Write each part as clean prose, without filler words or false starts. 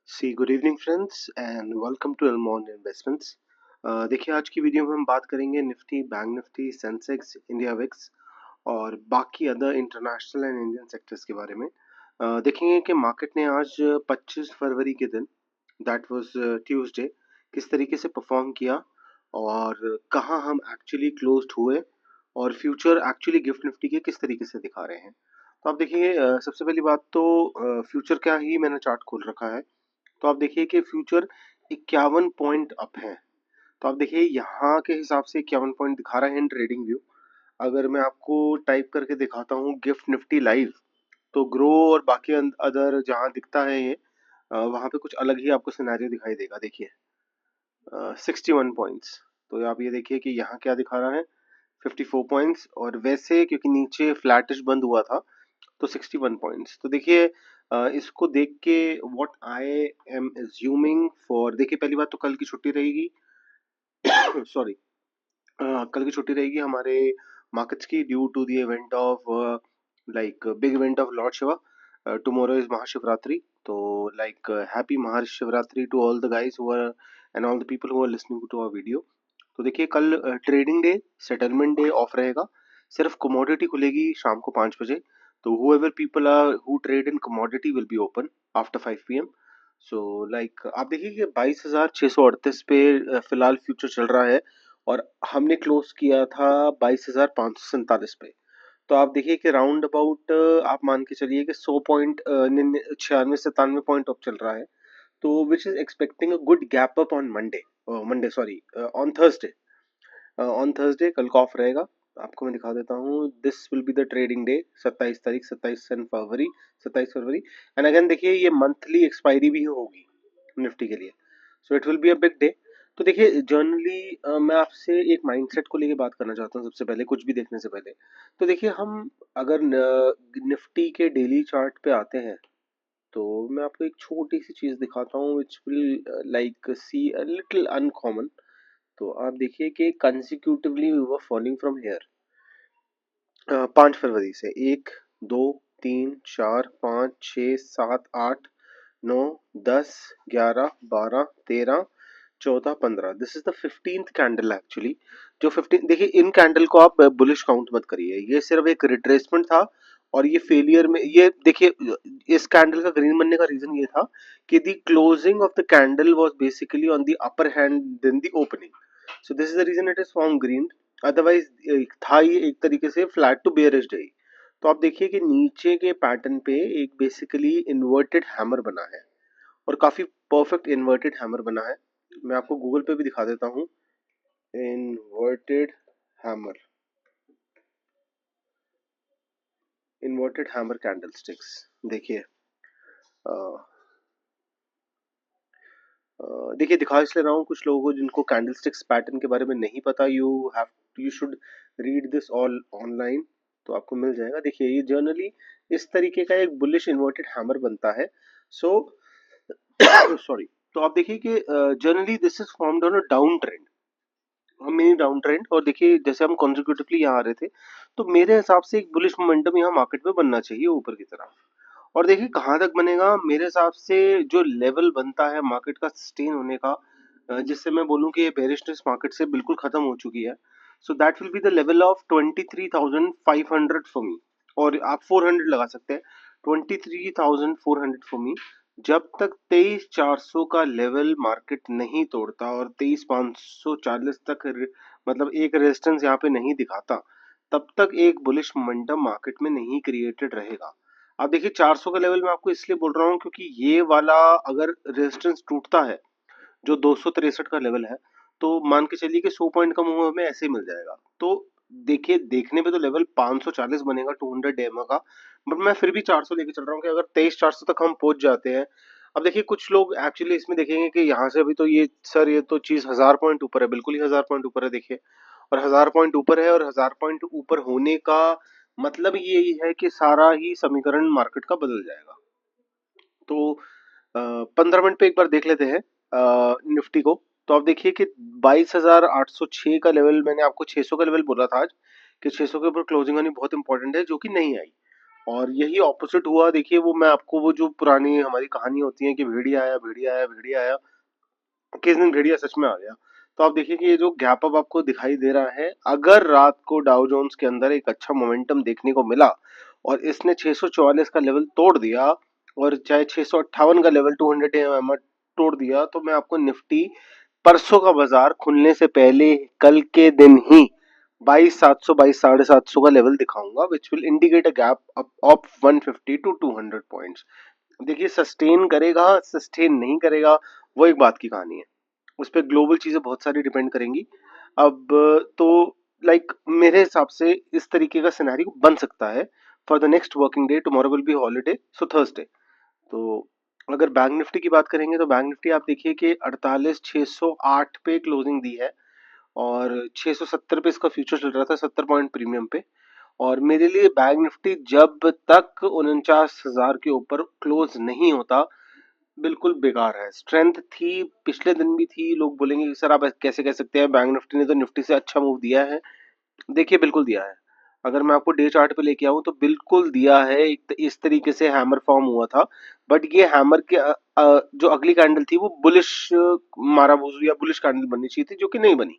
Good evening friends and welcome to एलमोन investments. देखिए, आज की वीडियो में हम बात करेंगे Nifty, bank Nifty, Sensex, India VIX और बाकी other international and Indian sectors के बारे में। देखेंगे कि मार्केट ने आज 25 फरवरी के दिन, दैट वाज ट्यूसडे, किस तरीके से परफॉर्म किया और कहाँ हम एक्चुअली क्लोज्ड हुए और फ्यूचर एक्चुअली गिफ्ट निफ्टी के किस तरीके से दिखा रहे हैं। तो आप देखिए, सबसे पहली बात तो फ्यूचर क्या ही मैंने चार्ट खोल रखा है। तो आप देखिए कि फ्यूचर 51 पॉइंट अप है। तो आप देखिए यहाँ के हिसाब से 51 पॉइंट दिखा रहा है इन ट्रेडिंग व्यू। अगर मैं आपको टाइप करके दिखाता हूँ गिफ्ट निफ्टी लाइव, तो ग्रो और बाकी अदर जहाँ दिखता है ये, वहाँ पे कुछ अलग ही आपको सिनेरियो दिखाई देगा। देखिए 61 पॉइंट्स। तो आप ये देखिए कि यहाँ क्या दिखा रहा है, 54 पॉइंट्स, और वैसे क्योंकि नीचे फ्लैटिश बंद हुआ था तो 61 पॉइंट्स। तो देखिए इसको देख के what I am assuming for, देखिए पहली बात तो कल की छुट्टी रहेगी। सॉरी, कल की छुट्टी रहेगी हमारे मार्केट्स की due to the event of like big event of lord Shiva. Tomorrow is Mahashivratri. तो like happy Mahashivratri to all the guys who are and all the people who are listening to our video. तो देखिए कल trading day, settlement day off रहेगा। सिर्फ commodity खुलेगी शाम को 5 बजे। तो whoever people are who trade in commodity will be open after 5 p.m. So like आप देखिए कि 22,638 पे फिलहाल फ्यूचर चल रहा है और हमने क्लोज किया था 22,547 पे। तो आप देखिए कि राउंड अबाउट आप मान के चलिए कि 100 पॉइंट 96-97 पॉइंट अप चल रहा है। तो which is expecting a good gap up on Monday sorry on Thursday. On Thursday कल का ऑफ रहेगा। आपको मैं दिखा देता हूँ, this will be the trading day, 27 तारीख, 27 फरवरी, 27 फरवरी। एंड अगेन देखिए ये मंथली एक्सपायरी भी होगी निफ्टी के लिए, सो it will be a big day. तो देखिए जनरली मैं आपसे एक माइंडसेट को लेके बात करना चाहता हूँ सबसे पहले, कुछ भी देखने से पहले। तो देखिए हम अगर निफ्टी के डेली चार्ट पे आते हैं तो मैं आपको एक छोटी सी चीज दिखाता हूँ which will like see a little uncommon. तो आप देखिए कि consecutively we were falling from here 5 फरवरी से, 1, 2, 3, 4, 5, 6, 7, 8, 9, 10, 11, 12, 13, 14, 15, this is the 15th candle actually. जो 15, देखिए इन कैंडल को आप बुलिश काउंट मत करिए, ये सिर्फ एक रिट्रेसमेंट था। और ये फेलियर में, ये देखिए इस कैंडल का ग्रीन बनने का रीजन ये था कि the closing of the candle was basically on the upper hand than the opening. So this is the reason it is form green. Otherwise था ये एक तरीके से फ्लैट टू बेयरिश डे। तो आप देखिए कि नीचे के पैटर्न पे एक बेसिकली इन्वर्टेड हैमर बना है और काफी परफेक्ट इन्वर्टेड हैमर बना है। मैं आपको गूगल पे भी दिखा देता हूँ, inverted hammer, inverted hammer candlesticks. देखिए देखिए दिखा इसलिए रहा हूँ कुछ लोगों को जिनको कैंडलस्टिक्स पैटर्न के बारे में नहीं पता, you should read this all online, तो आपको मिल जाएगा। देखिए ये जर्नली इस तरीके का एक बुलिश इन्वर्टेड हैमर बनता है। सो सॉरी, तो आप देखिए कि generally this is formed on a down trend, mini down trend. और देखिए जैसे हम कॉन्जिक्यूटिवली यहाँ आ रहे थे, तो मेरे हिसाब से एक बुलिश मोमेंटम यहाँ मार्केट में बनना चाहिए ऊपर की तरफ। और देखिए कहाँ तक बनेगा, मेरे हिसाब से जो लेवल बनता है मार्केट का सस्टेन होने का, जिससे मैं बोलूँ कि ये बेरिशनेस मार्केट से बिल्कुल खत्म हो चुकी है, so that will be the level of 23,500 for me. और आप 400 लगा सकते हैं, 23,400 फॉर मी। जब तक 23,400 का लेवल मार्केट नहीं तोड़ता और 23,540 तक मतलब एक रेजिस्टेंस यहाँ पे नहीं दिखाता, तब तक एक बुलिश मोमेंटम मार्केट में नहीं क्रिएटेड रहेगा। अब देखिए 400 का लेवल मैं आपको इसलिए बोल रहा हूँ क्योंकि ये वाला अगर रेजिस्टेंस टूटता है, जो 263 का लेवल है, तो मान के चलिए कि 100 पॉइंट का मूव हमें ऐसे ही मिल जाएगा। तो देखिए देखने पे तो लेवल 540 बनेगा 200 डेमा का, बट मैं फिर भी 400 लेके चल रहा हूँ कि अगर 23,400 तक हम पहुंच जाते हैं। अब देखिए कुछ लोग एक्चुअली इसमें देखेंगे कि यहाँ से अभी तो ये सर ये तो चीज 1000 पॉइंट ऊपर है, बिल्कुल ही 1000 पॉइंट ऊपर है। देखिए और 1000 पॉइंट ऊपर है, और 1000 पॉइंट ऊपर होने का मतलब यही है कि सारा ही समीकरण मार्केट का बदल जाएगा। तो 15 मिनट पे एक बार देख लेते हैं निफ्टी को। तो आप देखिए कि 22,806 का लेवल, मैंने आपको 600 का लेवल बोला था आज कि 600 के ऊपर क्लोजिंग आनी बहुत इंपॉर्टेंट है, जो कि नहीं आई। और यही ऑपोजिट हुआ। देखिए वो मैं आपको वो जो पुरानी हमारी कहानी होती है कि भेड़िया आया, भेड़िया आया, भेड़िया आया, किस दिन भेड़िया सच में आ गया। तो आप देखिए कि ये जो गैप अप आपको दिखाई दे रहा है, अगर रात को डाउ जोन्स के अंदर एक अच्छा मोमेंटम देखने को मिला और इसने 644 का लेवल तोड़ दिया और चाहे 658 का लेवल 200 एमएम तोड़ दिया, तो मैं आपको निफ्टी परसों का बाजार खुलने से पहले कल के दिन ही 22,700 22,750 का लेवल दिखाऊंगा, which will indicate a gap of 150 to 200 points. देखिए सस्टेन करेगा, सस्टेन नहीं करेगा, वो एक बात की कहानी है। उस पर ग्लोबल चीजें बहुत सारी डिपेंड करेंगी। अब तो मेरे हिसाब से इस तरीके का सिनेरियो बन सकता है for the next working day. Tomorrow will be holiday, so Thursday. तो अगर बैंक निफ्टी की बात करेंगे तो बैंक निफ्टी आप देखिए कि 48,608 पे क्लोजिंग दी है और 670 पे इसका फ्यूचर चल रहा था 70 पॉइंट प्रीमियम पे। और मेरे लिए बैंक निफ्टी जब तक 49,000 के ऊपर क्लोज नहीं होता बिल्कुल बेकार है। स्ट्रेंथ थी, पिछले दिन भी थी। लोग बोलेंगे कि सर आप कैसे कह सकते हैं, बैंक निफ्टी ने तो निफ्टी से अच्छा मूव दिया है। देखिए बिल्कुल दिया है। अगर मैं आपको डे चार्ट पे लेके आऊं तो बिल्कुल दिया है। एक इस तरीके से हैमर फॉर्म हुआ था, बट ये हैमर के जो अगली कैंडल थी वो बुलिश मारा या बुलिश कैंडल बननी चाहिए थी, जो कि नहीं बनी।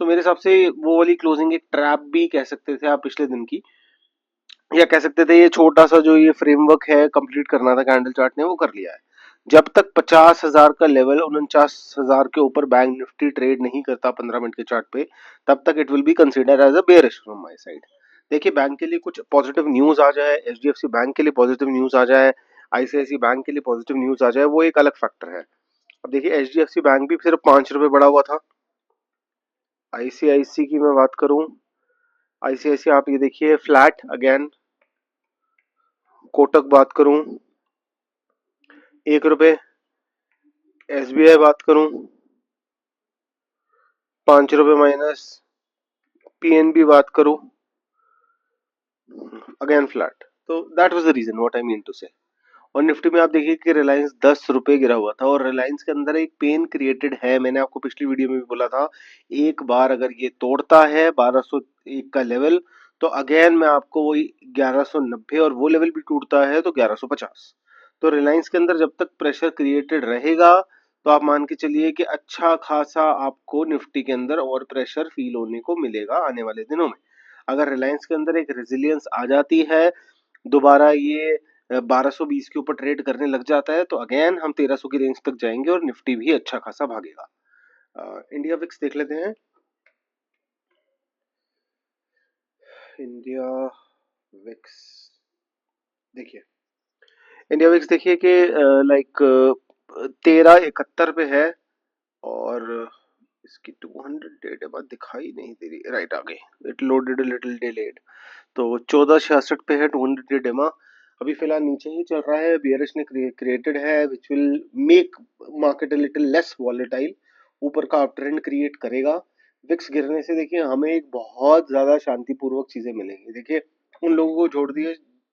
सो मेरे हिसाब से वो वाली क्लोजिंग एक ट्रैप भी कह सकते थे आप पिछले दिन की, या कह सकते थे ये छोटा सा जो ये फ्रेमवर्क है कंप्लीट करना था कैंडल चार्ट ने, वो कर लिया है। जब तक 50,000 का लेवल 49,000 के ऊपर बैंक निफ्टी ट्रेड नहीं करता 15 मिनट के चार्ट पे, तब तक it will be consider as a bearish from my side. देखिए बैंक के लिए कुछ पॉजिटिव न्यूज आ जाए, एचडीएफसी बैंक के लिए पॉजिटिव न्यूज आ जाए, आईसीआईसी बैंक के लिए पॉजिटिव न्यूज आ जाए, वो एक अलग फैक्टर है। अब देखिए एचडीएफसी बैंक भी सिर्फ 5 रुपए बढ़ा हुआ था। आईसीआईसी की मैं बात करूं, आईसीआईसी आप ये देखिए फ्लैट अगेन। कोटक बात करूं 1 रुपए। एसबीआई बात करूं 5 रुपए माइनस। पीएनबी बात करूं अगेन फ्लैट। तो that was the reason what I mean to say. और निफ्टी में आप देखिए कि रिलायंस 10 रुपए गिरा हुआ था और रिलायंस के अंदर एक पेन क्रिएटेड है। मैंने आपको पिछली वीडियो में भी बोला था, एक बार अगर ये तोड़ता है 1201 का लेवल, तो अगेन मैं आपको वही 1190, और वो लेवल भी टूटता है तो 1150। तो रिलायंस के अंदर जब तक प्रेशर क्रिएटेड रहेगा, तो आप मान के चलिए कि अच्छा खासा आपको निफ्टी के अंदर और प्रेशर फील होने को मिलेगा आने वाले दिनों में। अगर रिलायंस के अंदर एक रेजिलियंस आ जाती है, दोबारा ये 1220 के ऊपर ट्रेड करने लग जाता है, तो अगेन हम 1300 की रेंज तक जाएंगे और निफ्टी भी अच्छा खासा भागेगा। इंडिया विक्स देख लेते हैं। इंडिया विक्स देखिए, इंडिया विक्स देखिए कि 1371 पे है और इसकी 200 डेट बाद दिखाई नहीं दे रही। राइट आ गई, इट लोडेड लिटिल डिलेड। तो 1466 पे है 200 डेमा। अभी फिलहाल नीचे ही चल रहा है, बियरिश ने क्रिएटेड है which will make market a little less volatile. ऊपर का अप ट्रेंड क्रिएट करेगा। विक्स गिरने से देखिए हमें एक बहुत ज्यादा शांतिपूर्वक चीजें मिलेंगी। देखिए उन लोगों को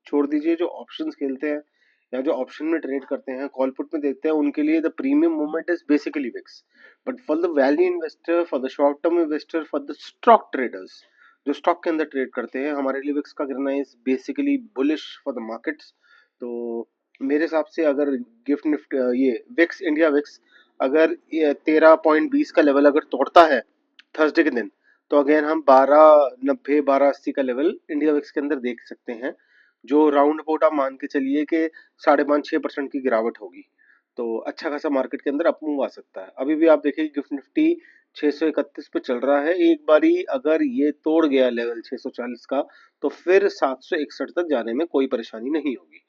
छोड़ दीजिए जो ऑप्शंस खेलते हैं या जो ऑप्शन में ट्रेड करते हैं, कॉल पुट में देखते हैं, उनके लिए the premium movement is basically VIX. But for the value investor, for the short term investor, for the stock traders जो स्टॉक के अंदर ट्रेड करते हैं, हमारे लिए विक्स का गिरना is basically bullish for the markets. तो मेरे हिसाब से अगर गिफ्ट निफ्ट ये विक्स, इंडिया विक्स अगर 13.20 का लेवल अगर तोड़ता है थर्सडे के दिन, तो अगेन हम 1290 1280 का लेवल इंडिया विक्स के अंदर देख सकते हैं, जो राउंड अबाउट आप मान के चलिए कि 5.5-6% की गिरावट होगी। तो अच्छा खासा मार्केट के अंदर अपमूव आ सकता है। अभी भी आप देखिए गिफ्ट निफ्टी 631 पे चल रहा है। एक बारी अगर ये तोड़ गया लेवल 640 का, तो फिर 761 तक जाने में कोई परेशानी नहीं होगी।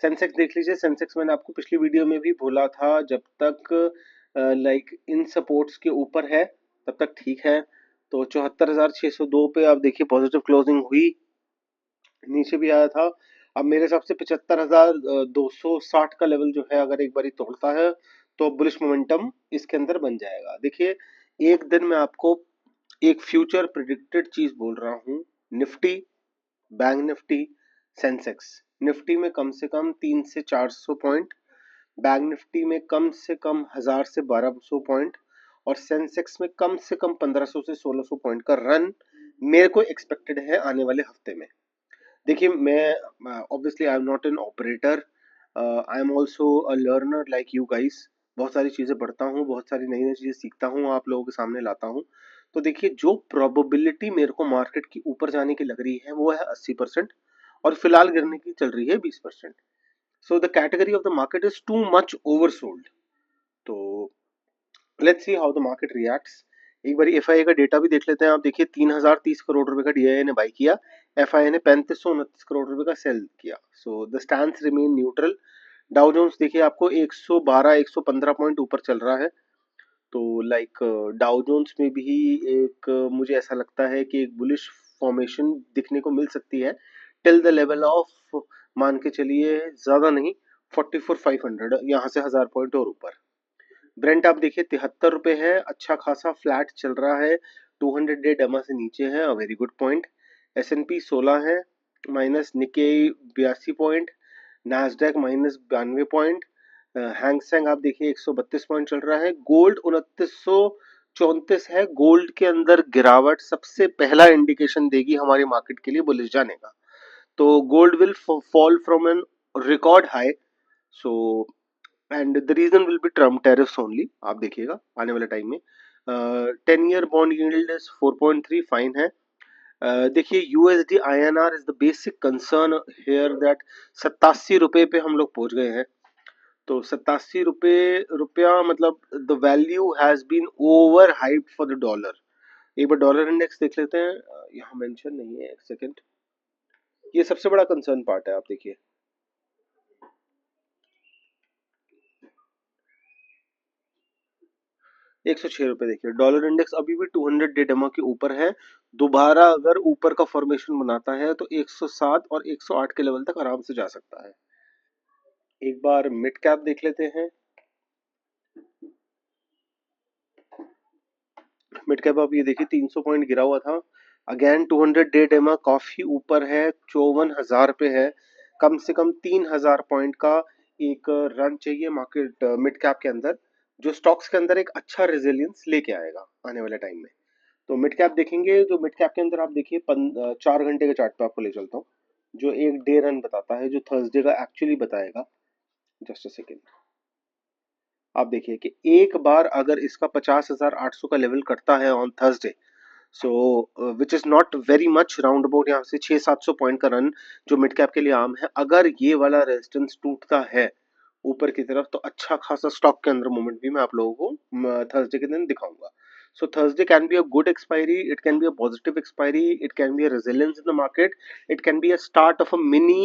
सेंसेक्स देख लीजिए। सेंसेक्स मैंने आपको पिछली वीडियो में भी बोला था, जब तक इन सपोर्ट्स के ऊपर है तब तक ठीक है। तो 74,602 पे आप देखिए पॉजिटिव क्लोजिंग हुई, नीचे भी आया था। अब मेरे हिसाब से 75,260 का लेवल जो है अगर एक बारी तोड़ता है, तो बुलिश मोमेंटम इसके अंदर बन जाएगा। देखिए एक दिन में आपको एक फ्यूचर प्रिडिक्टेड चीज बोल रहा हूँ। Nifty, bank Nifty, Sensex. Nifty में कम से कम 300 से 400 पॉइंट, बैंक निफ्टी में कम से कम 1000 से 1200 पॉइंट, और सेंसेक्स में कम से कम 1500 से 1600 पॉइंट का रन मेरे को एक्सपेक्टेड है आने वाले हफ्ते में। देखिए मैं obviously I am not an operator, I am also a learner like you guys. बहुत सारी चीज़ें पढ़ता हूँ, बहुत सारी नई नई चीज़ें सीखता हूँ, आप लोगों के सामने लाता हूँ। तो देखिए जो प्रोबेबिलिटी मेरे को मार्केट की ऊपर जाने की लग रही है वो है 80%, और फिलहाल गिरने की चल रही है 20%। So the category of the market is too much oversold. तो let's see how the market reacts. एक बार एफआईए का डेटा भी देख लेते हैं। आप देखिए 3030 करोड़ रुपए का डीआईए ने बाई किया, एफआईए ने 3529 करोड़ रुपए का सेल किया। So the stand remain neutral. Dow Jones देखिए आपको 112 115 पॉइंट ऊपर चल रहा है। तो लाइक डाउ जोन्स में भी एक मुझे ऐसा लगता है कि एक बुलिश फॉर्मेशन दिखने को मिल सकती है टिल द लेवल ऑफ, मान के चलिए ज्यादा नहीं, 44,500, यहाँ से 1000 पॉइंट और ऊपर। ब्रेंट आप देखिए 73 रुपए है, अच्छा खासा फ्लैट चल रहा है, 200 डे डमा से नीचे है, a very good point. S N P 16 है माइनस, Nikkei 82 point, Nasdaq -92 point, Hang Seng आप देखिए 132 पॉइंट चल रहा है। गोल्ड 2934 है। गोल्ड के अंदर गिरावट सबसे पहला इंडिकेशन देगी हमारी मार्केट के लिए बुलिश जाने का। तो gold will fall from an record high. So and the reason will be Trump tariffs only. आप देखिएगा आने वाले टाइम में 10 year bond yield is 4.3, fine है। देखिए USD INR is the basic concern here that 87 रुपए पे हम लोग पहुंच गए हैं। तो 87 रुपया मतलब the value has been over hyped for the dollar. एक बार डॉलर इंडेक्स देख लेते हैं, यहाँ मेंशन नहीं है, एक सेकंड। ये सबसे बड़ा कंसर्न पार्ट है, आप देखिए 106 रुपए। देखिए डॉलर इंडेक्स अभी भी 200 डे के ऊपर है। दोबारा अगर ऊपर का फॉर्मेशन बनाता है तो 107 और 108 के लेवल तक आराम से जा सकता है। एक बार मिड कैप देख लेते हैं। मिड कैप आप ये देखिए 300 पॉइंट गिरा हुआ था। अगेन 200 डे काफी ऊपर है, 54,000 पे है। कम से कम 3,000 पॉइंट का एक रन चाहिए मार्केट मिड कैप के अंदर, जो स्टॉक्स के अंदर एक अच्छा रेजिलियंस लेके आएगा आने वाले टाइम में। तो मिड कैप देखेंगे, जो मिड कैप के अंदर आप देखिए 4 घंटे के चार्ट पे आपको ले चलता हूँ, जो एक डे रन बताता है, जो थर्सडे का एक्चुअली बताएगा। Just a second. आप देखिए कि एक बार अगर इसका 50,800 का लेवल कटता है on Thursday, so which is not very much, round about यहाँ से 600-700 पॉइंट का रन जो मिड कैप के लिए आम है, अगर ये वाला रेजिस्टेंस टूटता है ऊपर की तरफ, तो अच्छा खासा स्टॉक के अंदर मूवमेंट भी मैं आप लोगों को थर्सडे के दिन दिखाऊंगा। So Thursday can be a good expiry, it can be a positive expiry, it can be a resilience in the market, it can be a start of a mini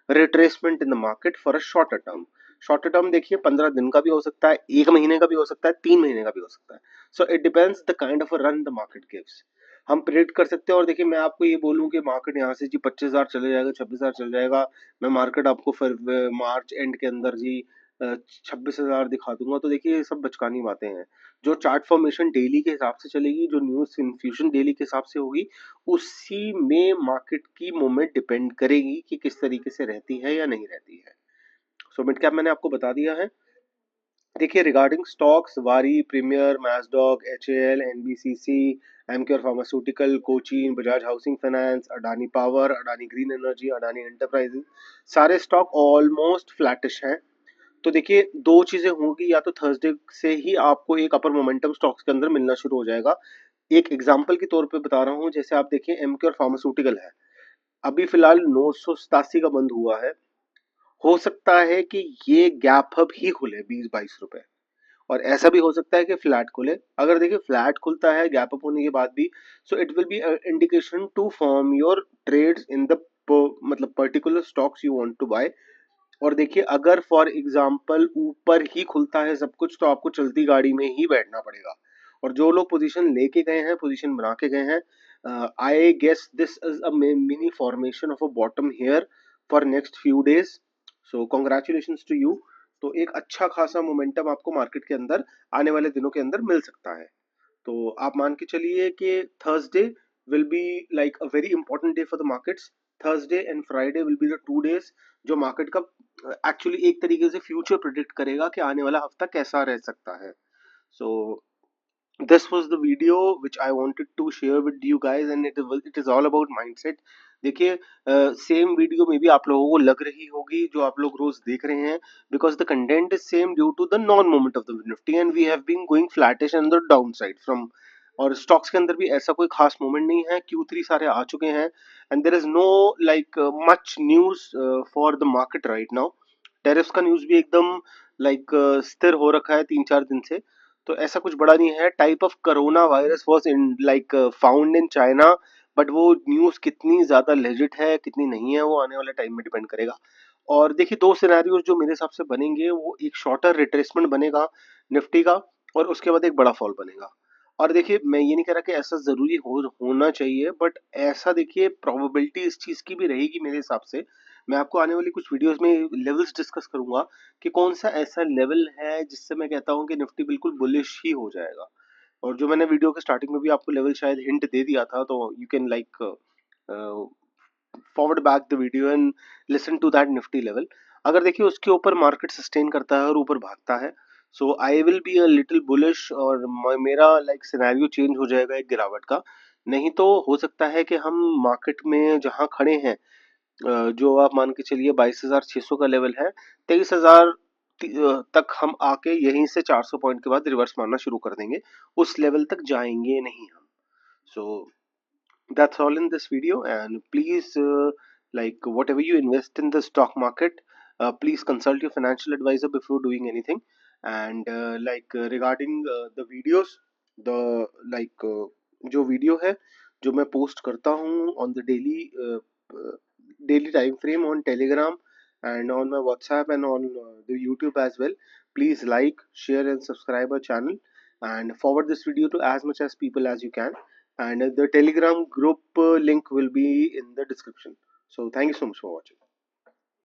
retracement in the market for a shorter term. Shorter term देखिए 15 दिन का भी हो सकता है, एक महीने का भी हो सकता है, 3 महीने का भी हो सकता है। So it depends the kind of a run the market gives. हम प्रिडिक्ट कर सकते हैं। और देखिए मैं आपको ये बोलूं कि मार्केट यहाँ से जी 25,000 चले जाएगा, 26,000 चले जाएगा, मैं मार्केट आपको फिर मार्च एंड के अंदर जी 26,000 दिखा दूंगा, तो देखिए ये सब बचकानी बातें हैं। जो चार्ट फॉर्मेशन डेली के हिसाब से चलेगी, जो न्यूज इन्फ्यूजन डेली के हिसाब से होगी, उसी में मार्केट की मूवमेंट डिपेंड करेगी कि किस तरीके से रहती है या नहीं रहती है। सो मिड कैप मैंने आपको बता दिया है। देखिए regarding stocks, Waaree, Premier, Mazdock, HAL, NBCC, Emcure pharmaceutical, Cochin, Bajaj housing finance, Adani power, Adani green energy, Adani enterprises, सारे स्टॉक ऑलमोस्ट फ्लैटिश हैं। तो देखिए दो चीजें होंगी, या तो थर्सडे से ही आपको एक अपर मोमेंटम स्टॉक्स के अंदर मिलना शुरू हो जाएगा। एक एग्जांपल के तौर पे बता रहा हूँ, जैसे आप देखिए एमक्योर फार्मास्यूटिकल है, अभी फिलहाल 987 का बंद हुआ है। हो सकता है कि ये गैप अप ही खुले 20-22 रुपए, और ऐसा भी हो सकता है कि फ्लैट खुले। अगर देखिए फ्लैट खुलता है गैप अप होने के बाद भी, so it will be indication to form your trades in the मतलब particular stocks you want to buy. और देखिए अगर फॉर एग्जाम्पल ऊपर ही खुलता है सब कुछ, तो आपको चलती गाड़ी में ही बैठना पड़ेगा। और जो लोग पोजीशन लेके गए हैं, पोजीशन बना के गए हैं, I guess this is a mini formation of a bottom here for next few days. So congratulation to you. तो एक अच्छा खासा मोमेंटम आपको मार्केट के अंदर आने वाले दिनों के अंदर मिल सकता है। तो आप मान के चलिए कि Thursday will be like a very important day for the markets. Thursday and Friday will be the 2 days जो मार्केट का एक्चुअली एक तरीके से फ्यूचर प्रिडिक्ट करेगा कि आने वाला हफ्ता कैसा रह सकता है। सो this was the video which I wanted to share with you guys, and it is all about mindset. देखिए सेम वीडियो में भी आप लोगों को लग रही होगी जो आप लोग रोज देख रहे हैं, because the content is same due to the non moment of the Nifty and we have been going flattish and the down side from. और स्टॉक्स के अंदर भी ऐसा कोई खास मोमेंट नहीं है, Q3 सारे आ चुके हैं and there is no like much news for the market right now. Tariffs का न्यूज भी एकदम लाइक स्थिर हो रखा है 3-4 दिन से, तो ऐसा कुछ बड़ा नहीं है। Type of corona virus was in like found in China, but वो न्यूज कितनी ज्यादा लेजिट है कितनी नहीं है वो आने वाले टाइम में डिपेंड करेगा। और देखिए दो सिनेरियोज जो मेरे हिसाब से बनेंगे, वो एक शॉर्टर रिट्रेसमेंट बनेगा निफ्टी का, और उसके बाद एक बड़ा फॉल बनेगा। और देखिए मैं ये नहीं कह रहा कि ऐसा जरूरी होना चाहिए, बट ऐसा देखिए प्रोबेबिलिटी इस चीज की भी रहेगी मेरे हिसाब से। मैं आपको आने वाली कुछ वीडियोस में लेवल्स डिस्कस करूंगा कि कौन सा ऐसा लेवल है जिससे मैं कहता हूँ कि निफ्टी बिल्कुल बुलिश ही हो जाएगा। और जो मैंने वीडियो के स्टार्टिंग में भी आपको लेवल शायद हिंट दे दिया था, तो you can like forward back the video and listen to that Nifty level. अगर देखिए उसके ऊपर मार्केट सस्टेन करता है और ऊपर भागता है, so I will be a little bullish, और मेरा लाइक सिनेरियो चेंज हो जाएगा एक गिरावट का। नहीं तो हो सकता है कि हम मार्केट में जहां खड़े हैं, जो आप मान के चलिए 22,600 का लेवल है, 23,000 तक हम आके यहीं से 400 पॉइंट के बाद रिवर्स मारना शुरू कर देंगे। उस लेवल तक जाएंगे नहीं हम। सो that's all in this video, and please like whatever you invest in the stock market, please consult your financial advisor before doing anything. And regarding the videos, the like जो वीडियो है जो मैं post करता हूँ on the daily time frame on Telegram and on my WhatsApp and on the YouTube as well, please like, share and subscribe our channel, and forward this video to as much as people as you can. And the Telegram group link will be in the description. So thank you so much for watching.